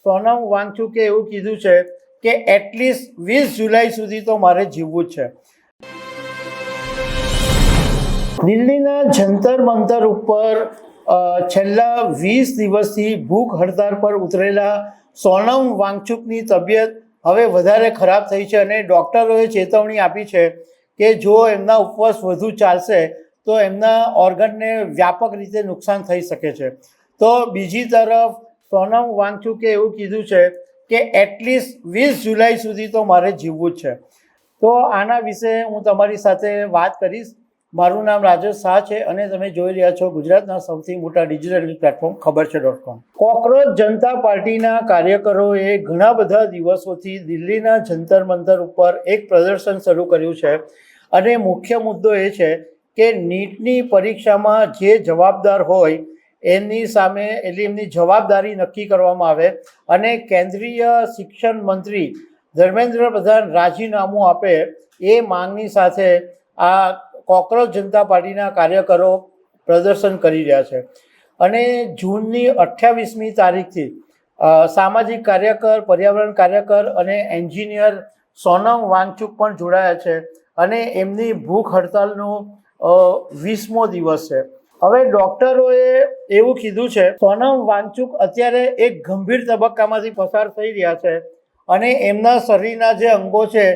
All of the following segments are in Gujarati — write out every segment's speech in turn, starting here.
સોનમ વાંગચુકે એવું કીધું છે કે એટલીસ્ટ 20 જુલાઈ સુધી તો મારે જીવવું જ છે. દિલ્હીના જંતર મંતર ઉપર છેલ્લા 20 દિવસથી ભૂખ હડતાળ પર ઉતરેલા સોનમ વાંગચુકની તબિયત હવે વધારે ખરાબ થઈ છે અને ડૉક્ટરોએ ચેતવણી આપી છે કે જો એમના ઉપવાસ વધુ ચાલશે તો એમના ઓર્ગનને વ્યાપક રીતે નુકસાન થઈ શકે છે. તો બીજી તરફ સોનમ વાંગચુકે એવું કીધું છે કે એટલીસ્ટ 20 જુલાઈ સુધી તો મારે જીવવું જ છે. તો આના વિશે હું તમારી સાથે વાત કરીશ. મારું નામ રાજેશ શાહ છે અને તમે જોઈ રહ્યા છો ગુજરાતના સૌથી મોટા ડિજિટલ પ્લેટફોર્મ ખબર છે.com. કોકરોચ જનતા પાર્ટીના કાર્યકરોએ ઘણા બધા દિવસોથી દિલ્હીના જંતર મંતર ઉપર એક પ્રદર્શન શરૂ કર્યું છે અને મુખ્ય મુદ્દો એ છે કે નીટની પરીક્ષામાં જે જવાબદાર હોય એમની સામે એમની જવાબદારી નક્કી કરવામાં આવે અને કેન્દ્રીય શિક્ષણ મંત્રી ધર્મેન્દ્ર પ્રધાન રાજીનામું આપે એ માંગની સાથે આ કોકરોચ જનતા પાર્ટીના કાર્યકરો પ્રદર્શન કરી રહ્યા છે. અને જૂનની 28મી તારીખથી સામાજિક કાર્યકર, પર્યાવરણ કાર્યકર અને એન્જિનિયર સોનમ વાંગચુક પણ જોડાયા છે અને એમની ભૂખ હડતાલનો 20મો દિવસ છે. હવે ડૉક્ટરોએ એવું કીધું છે સોનમ વાંગચુક અત્યારે એક ગંભીર તબક્કામાંથી પસાર થઈ રહ્યા છે અને એમના શરીરના જે અંગો છે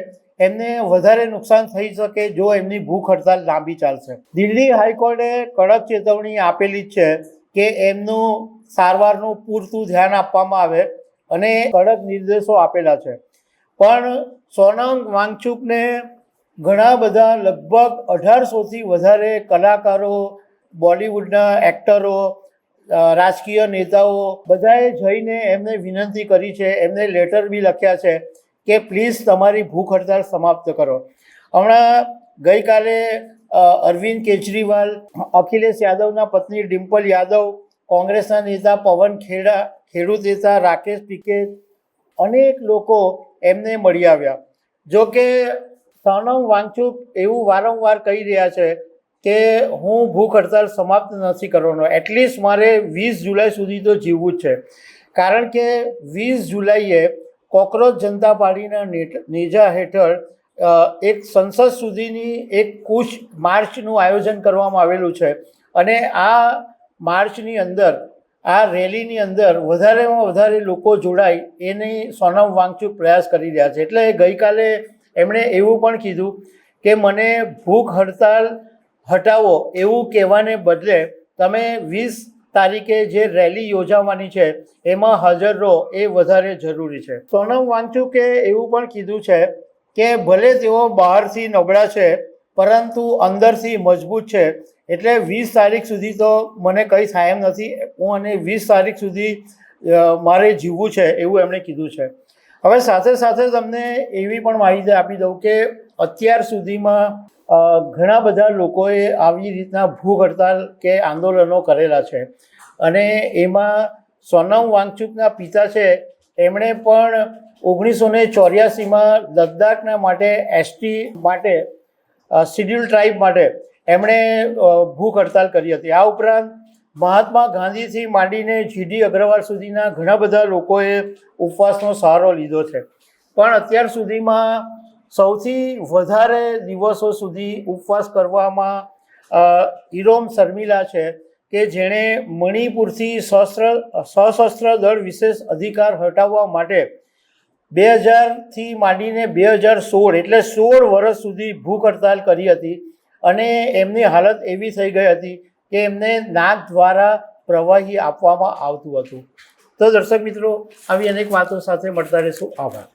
એમને વધારે નુકસાન થઈ શકે જો એમની ભૂખ હડતાલ લાંબી ચાલશે. દિલ્હી હાઈકોર્ટે કડક ચેતવણી આપેલી છે કે એમનું સારવારનું પૂરતું ધ્યાન આપવામાં આવે અને કડક નિર્દેશો આપેલા છે. પણ સોનમ વાંગચુકને ઘણા બધા લગભગ 1800થી વધારે કલાકારો, બોલિવૂડના એક્ટરો, રાજકીય નેતાઓ બધાએ જઈને એમને વિનંતી કરી છે, એમને લેટર બી લખ્યા છે કે પ્લીઝ તમારી ભૂખ હડતાળ સમાપ્ત કરો. હમણાં ગઈકાલે અરવિંદ કેજરીવાલ, અખિલેશ યાદવના પત્ની ડિમ્પલ યાદવ, કોંગ્રેસના નેતા પવન ખેડા, ખેડૂત નેતા રાકેશ ટિકૈત, અનેક લોકો એમને મળી આવ્યા. જો કે સોનમ વાંગચુક એવું વારંવાર કહી રહ્યા છે કે હું ભૂખ હડતાળ સમાપ્ત નથી કરવાનો, એટલીસ્ટ મારે 20 જુલાઈ સુધી તો જીવવું જ છે. કારણ કે 20 જુલાઈએ કોકરોચ જનતા પાર્ટીના નેજા હેઠળ એક સંસદ સુધીની એક કૂચ માર્ચનું આયોજન કરવામાં આવેલું છે અને આ માર્ચની અંદર, આ રેલીની અંદર વધારેમાં વધારે લોકો જોડાય એની સોનમ વાંગચુક પ્રયાસ કરી રહ્યા છે. એટલે ગઈકાલે એમણે એવું પણ કીધું કે મને ભૂખ હડતાળ હટાવો એવું કહેવાને બદલે તમે 20 તારીખે જે રેલી યોજાવાની છે એમાં હાજર રહો એ વધારે જરૂરી છે. સોનમ વાંગચુકે એવું પણ કીધું છે કે ભલે તેઓ બહારથી નબળા છે પરંતુ અંદરથી મજબૂત છે, એટલે 20 તારીખ સુધી તો મને કંઈ થાય એમ નથી, હું અને 20 તારીખ સુધી મારે જીવવું છે એવું એમણે કીધું છે. હવે સાથે સાથે તમને એવી પણ માહિતી આપી દઉં કે અત્યાર સુધીમાં ઘણા બધા લોકોએ આવી રીતના ભૂખ હડતાલ કે આંદોલનો કરેલા છે અને એમાં સોનમ વાંગચુકના પિતા છે એમણે પણ 1984માં લદ્દાખના માટે એસટી માટે, શિડ્યુલ ટ્રાઇબ માટે એમણે ભૂખ હડતાલ કરી હતી. આ ઉપરાંત મહાત્મા ગાંધીથી માંડીને જીડી અગ્રવાલ સુધીના ઘણા બધા લોકોએ ઉપવાસનો સહારો લીધો છે. પણ અત્યાર સુધીમાં સૌથી વધારે દિવસો સુધી ઉપવાસ કરવામાં ઇરોમ શર્મિલા છે કે જેણે મણિપુરથી સશસ્ત્ર દળ વિશેષ અધિકાર હટાવવા માટે 2000થી માંડીને 2016 એટલે 16 વર્ષ સુધી ભૂખ હડતાલ કરી હતી અને એમની હાલત એવી થઈ ગઈ હતી કે એમને નાક દ્વારા પ્રવાહી આપવામાં આવતું હતું. તો દર્શક મિત્રો, આવી અનેક વાતો સાથે મળતા રહીશું. આભાર.